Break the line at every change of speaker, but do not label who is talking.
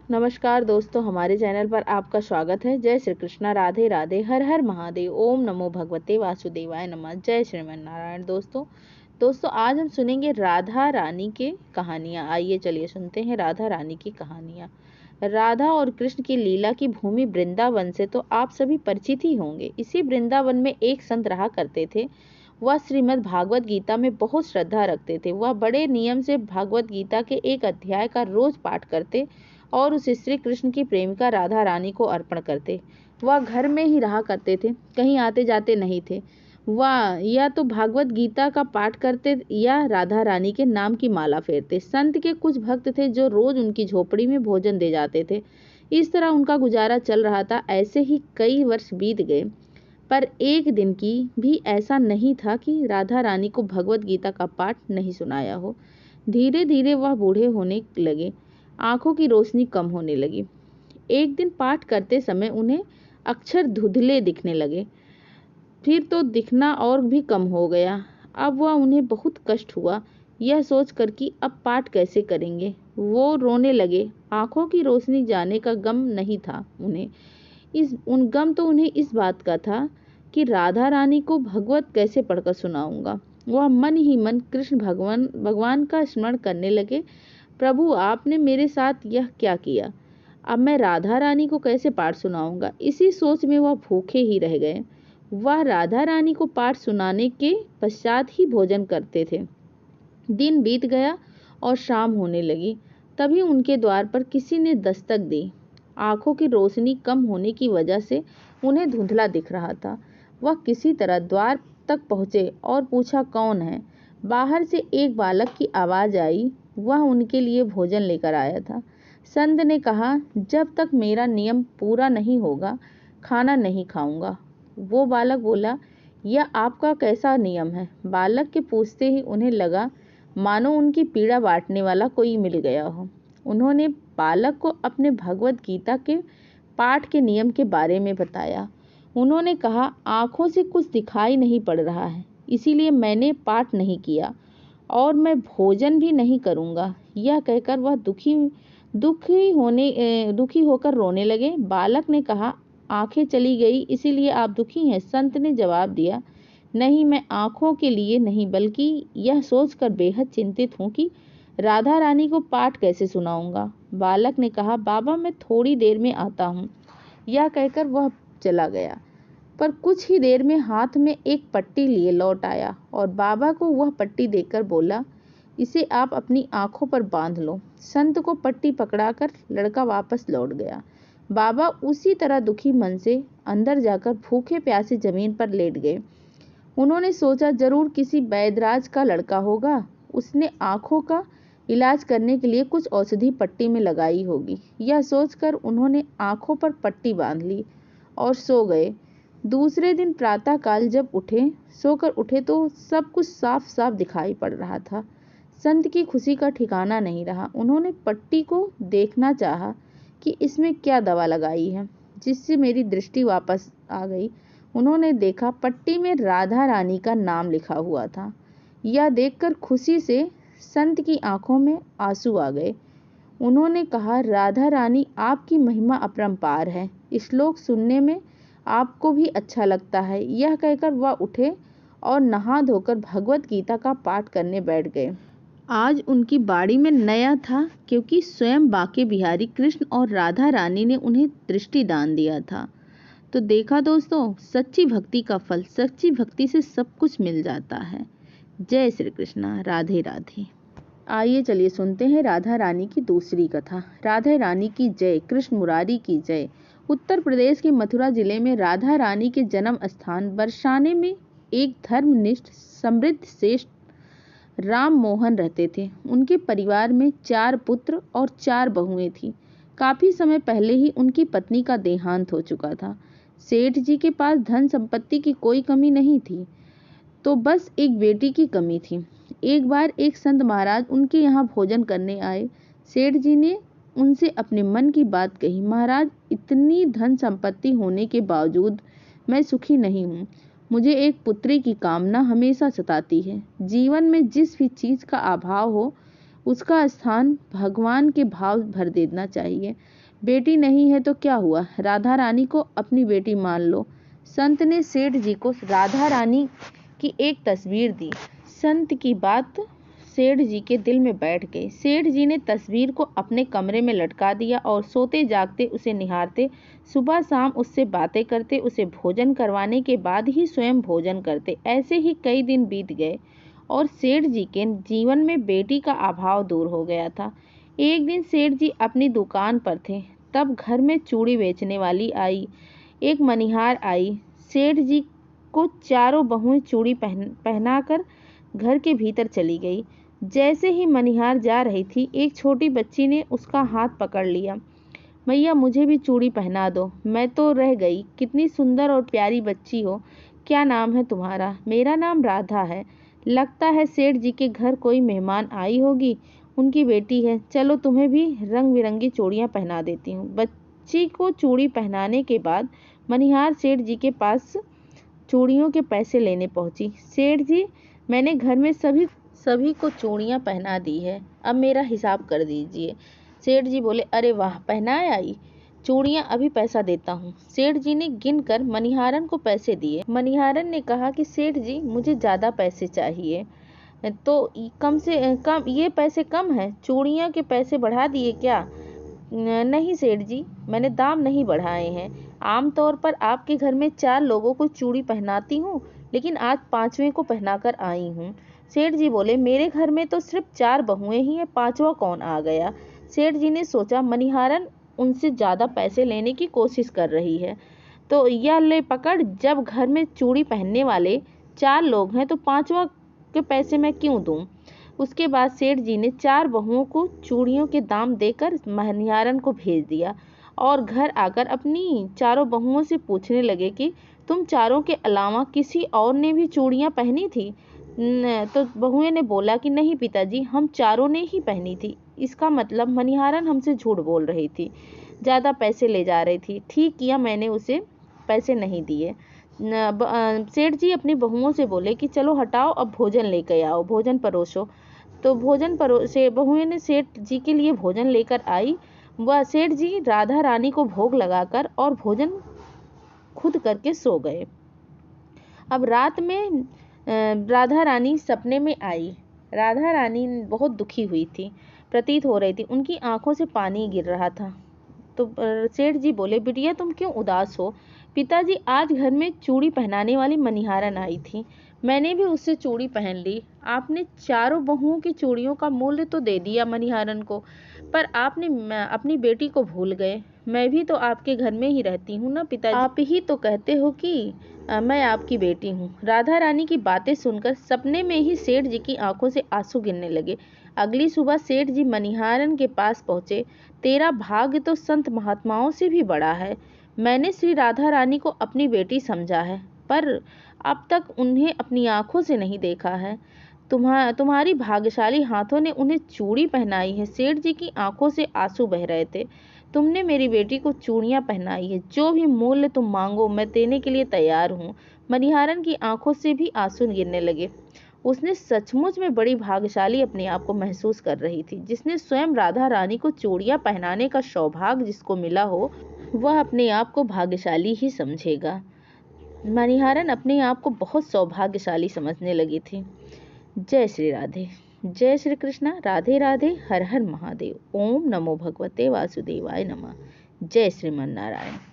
नमस्कार दोस्तों, हमारे चैनल पर आपका स्वागत है। जय श्री कृष्णा, राधे राधे, हर हर महादेव, ओम नमो भगवते वासुदेवाय नमः। जय श्रीमन नारायण। दोस्तों आज हम सुनेंगे राधा रानी के कहानियाँ। आइए चलिए सुनते हैं राधा रानी की कहानियाँ। राधा और कृष्ण की लीला की भूमि वृंदावन से तो आप सभी परिचित ही होंगे। इसी वृंदावन में एक संत रहा करते थे। वह श्रीमद् भागवत गीता में बहुत श्रद्धा रखते थे। वह बड़े नियम से भागवत गीता के एक अध्याय का रोज पाठ करते और उस श्री कृष्ण की प्रेमिका राधा रानी को अर्पण करते। वह घर में ही रहा करते थे, कहीं आते जाते नहीं थे। वह या तो भागवत गीता का पाठ करते या राधा रानी के नाम की माला फेरते। संत के कुछ भक्त थे जो रोज उनकी झोपड़ी में भोजन दे जाते थे। इस तरह उनका गुजारा चल रहा था। ऐसे ही कई वर्ष बीत गए, पर एक दिन की भी ऐसा नहीं था कि राधा रानी को भगवत गीता का पाठ नहीं सुनाया हो। धीरे धीरे वह बूढ़े होने लगे, आंखों की रोशनी कम होने लगी। एक दिन पाठ करते समय उन्हें अक्षर धुंधले दिखने लगे। फिर तो दिखना और भी कम हो गया। अब वह उन्हें बहुत कष्ट हुआ, यह सोचकर कि अब पाठ कैसे करेंगे। वो रोने लगे। आंखों की रोशनी जाने का गम नहीं था उन्हें। गम तो उन्हें इस बात का था कि राधा रानी को भगवत कैसे पढ़कर सुनाऊंगा। वह मन ही मन कृष्ण भगवान का स्मरण करने लगे। प्रभु, आपने मेरे साथ यह क्या किया? अब मैं राधा रानी को कैसे पाठ सुनाऊंगा? इसी सोच में वह भूखे ही रह गए। वह राधा रानी को पाठ सुनाने के पश्चात ही भोजन करते थे। दिन बीत गया और शाम होने लगी। तभी उनके द्वार पर किसी ने दस्तक दी। आंखों की रोशनी कम होने की वजह से उन्हें धुंधला दिख रहा था। वह किसी तरह द्वार तक पहुंचे और पूछा, कौन है? बाहर से एक बालक की आवाज आई। वह उनके लिए भोजन लेकर आया था। संत ने कहा, जब तक मेरा नियम पूरा नहीं होगा खाना नहीं खाऊंगा। वो बालक बोला, यह आपका कैसा नियम है? बालक के पूछते ही उन्हें लगा मानो उनकी पीड़ा बांटने वाला कोई मिल गया हो। उन्होंने बालक को अपने भगवत गीता के पाठ के नियम के बारे में बताया। उन्होंने कहा, आंखों से कुछ दिखाई नहीं पड़ रहा है, इसीलिए मैंने पाठ नहीं किया और मैं भोजन भी नहीं करूंगा। यह कहकर वह दुखी होकर रोने लगे। बालक ने कहा, आंखें चली गई इसीलिए आप दुखी हैं? संत ने जवाब दिया, नहीं, मैं आंखों के लिए नहीं बल्कि यह सोचकर बेहद चिंतित हूँ कि राधा रानी को पाठ कैसे सुनाऊंगा। बालक ने कहा, बाबा मैं थोड़ी देर में आता हूँ। यह कहकर वह चला गया, पर कुछ ही देर में हाथ में एक पट्टी लिए लौट आया और बाबा को वह पट्टी देकर बोला, इसे आप अपनी आंखों पर बांध लो। संत को पट्टी पकड़ाकर लड़का वापस लौट गया। बाबा उसी तरह दुखी मन से अंदर जाकर भूखे प्यासे जमीन पर लेट गए। उन्होंने सोचा, जरूर किसी वैद्यराज का लड़का होगा। उसने आंखों का इलाज करने के लिए कुछ औषधि पट्टी में लगाई होगी। यह सोचकर उन्होंने आंखों पर पट्टी बांध ली और सो गए। दूसरे दिन प्रातःकाल जब सोकर उठे तो सब कुछ साफ साफ दिखाई पड़ रहा था। संत की खुशी का ठिकाना नहीं रहा। उन्होंने पट्टी को देखना चाहा कि इसमें क्या दवा लगाई है जिससे मेरी दृष्टि वापस आ गई। उन्होंने देखा पट्टी में राधा रानी का नाम लिखा हुआ था। यह देखकर खुशी से संत की आंखों में आंसू आ गए। उन्होंने कहा, राधा रानी आपकी महिमा अपरंपार है, श्लोक सुनने में आपको भी अच्छा लगता है। यह कहकर वह उठे और नहा धोकर भगवत गीता का पाठ करने बैठ गए। आज उनकी बाड़ी में नया था क्योंकि स्वयं बांके बिहारी कृष्ण और राधा रानी ने उन्हें दृष्टि दान दिया था। तो देखा दोस्तों, सच्ची भक्ति का फल, सच्ची भक्ति से सब कुछ मिल जाता है। जय श्री कृष्णा, राधे राधे। आइए चलिए सुनते हैं राधा रानी की दूसरी कथा। राधा रानी की जय, कृष्ण मुरारी की जय। उत्तर प्रदेश के मथुरा जिले में राधा रानी के जन्म स्थान बरसाने में एक धर्मनिष्ठ समृद्ध श्रेष्ठ राम मोहन रहते थे। उनके परिवार में 4 पुत्र और 4 बहुएं थीं। काफी समय पहले ही उनकी पत्नी का देहांत हो चुका था। सेठ जी के पास धन संपत्ति की कोई कमी नहीं थी, तो बस एक बेटी की कमी थी। एक बार एक संत महाराज उनके यहाँ भोजन करने आए। सेठ जी ने उनसे अपने मन की बात कही, महाराज, इतनी धन संपत्ति होने के बावजूद मैं सुखी नहीं हूँ। मुझे एक पुत्री की कामना हमेशा सताती है। जीवन में जिस भी चीज का अभाव हो उसका स्थान भगवान के भाव भर देना चाहिए। बेटी नहीं है तो क्या हुआ, राधा रानी को अपनी बेटी मान लो। संत ने सेठ जी को राधा रानी की एक तस्वीर दी। संत की बात सेठ जी के दिल में बैठ गई। सेठ जी ने तस्वीर को अपने कमरे में लटका दिया और सोते जागते उसे निहारते, सुबह शाम उससे बातें करते, उसे भोजन करवाने के बाद ही स्वयं भोजन करते। ऐसे ही कई दिन बीत गए और सेठ जी के जीवन में बेटी का अभाव दूर हो गया था। एक दिन सेठ जी अपनी दुकान पर थे, तब घर में चूड़ी बेचने वाली आई, एक मनिहार आई। सेठ जी को चारों बहुएं चूड़ी पहनाकर घर के भीतर चली गई। जैसे ही मनिहार जा रही थी, एक छोटी बच्ची ने उसका हाथ पकड़ लिया। मैया मुझे भी चूड़ी पहना दो, मैं तो रह गई। कितनी सुंदर और प्यारी बच्ची हो, क्या नाम है तुम्हारा? मेरा नाम राधा है। लगता है सेठ जी के घर कोई मेहमान आई होगी, उनकी बेटी है। चलो तुम्हें भी रंग बिरंगी चूड़ियाँ पहना देती हूँ। बच्ची को चूड़ी पहनाने के बाद मनिहार सेठ जी के पास चूड़ियों के पैसे लेने पहुंची। सेठ जी, मैंने घर में सभी को चूड़ियाँ पहना दी है, अब मेरा हिसाब कर दीजिए। सेठ जी बोले, अरे वाह, पहनाए आई, चूड़ियाँ अभी पैसा देता हूँ। सेठ जी ने गिनकर मनिहारन को पैसे दिए। मनिहारन ने कहा कि सेठ जी मुझे ज़्यादा पैसे चाहिए, तो कम से कम ये पैसे कम है, चूड़ियाँ के पैसे बढ़ा दिए क्या? नहीं सेठ जी, मैंने दाम नहीं बढ़ाए हैं। आमतौर पर आपके घर में 4 लोगों को चूड़ी पहनाती हूँ, लेकिन आज 5वें को पहनाकर आई हूँ। सेठ जी बोले, मेरे घर में तो सिर्फ 4 बहुएं ही हैं, 5वां कौन आ गया? सेठ जी ने सोचा मनिहारन उनसे ज़्यादा पैसे लेने की कोशिश कर रही है, तो यह ले पकड़, जब घर में चूड़ी पहनने वाले 4 लोग हैं तो 5वां के पैसे मैं क्यों दूँ? उसके बाद सेठ जी ने 4 बहुओं को चूड़ियों के दाम देकर मनिहारन को भेज दिया और घर आकर अपनी चारों बहुओं से पूछने लगे कि तुम चारों के अलावा किसी और ने भी चूड़ियाँ पहनी थी? तो बहुएं ने बोला कि नहीं पिताजी, हम चारों ने ही पहनी थी। इसका मतलब मनिहारन हमसे झूठ बोल रही थी, ज़्यादा पैसे ले जा रही थी। ठीक किया मैंने उसे पैसे नहीं दिए। सेठ जी अपनी बहुओं से बोले कि चलो हटाओ, अब भोजन लेकर आओ, भोजन परोसो। तो भोजन परोसे बहुएं ने सेठ जी के लिए भोजन लेकर आई। वह सेठ जी राधा रानी को भोग लगाकर और भोजन खुद करके सो गए। अब रात में राधा रानी सपने में आई। राधा रानी बहुत दुखी हुई थी, प्रतीत हो रही थी, उनकी आंखों से पानी गिर रहा था। तो सेठ जी बोले, बिटिया तुम क्यों उदास हो? पिताजी, आज घर में चूड़ी पहनाने वाली मनिहारन आई थी, मैंने भी उससे चूड़ी पहन ली। आपने चारों बहुओं की चूड़ियों का मूल्य तो दे दिया मनिहारन को, पर आपने अपनी बेटी को भूल गए। मैं भी तो आपके घर में ही रहती हूँ ना पिताजी, आप ही तो कहते हो कि मैं आपकी बेटी हूँ। राधा रानी की बातें सुनकर सपने में ही सेठ जी की आंखों से आंसू गिरने लगे। अगली सुबह सेठ जी मनिहारन के पास पहुंचे। तेरा भाग्य तो संत महात्माओं से भी बड़ा है। मैंने श्री राधा रानी को अपनी बेटी समझा है, पर अब तक उन्हें अपनी आंखों से नहीं देखा है। तुम्हारी भाग्यशाली हाथों ने उन्हें चूड़ी पहनाई है। सेठ जी की आंखों से आंसू बह रहे थे। तुमने मेरी बेटी को चूड़ियां पहनाई है, जो भी मूल्य तुम मांगो मैं देने के लिए तैयार हूँ। मनिहारन की आंखों से भी आंसू गिरने लगे। उसने सचमुच में बड़ी भाग्यशाली अपने आप को महसूस कर रही थी। जिसने स्वयं राधा रानी को चूड़ियां पहनाने का सौभाग्य जिसको मिला हो, वह अपने आप को भाग्यशाली ही समझेगा। मनिहारन अपने आप को बहुत सौभाग्यशाली समझने लगी थी। जय श्री राधे, जय श्री कृष्णा, राधे राधे, हर हर महादेव। ओम नमो भगवते वासुदेवाय नमः। जय श्रीमन नारायण।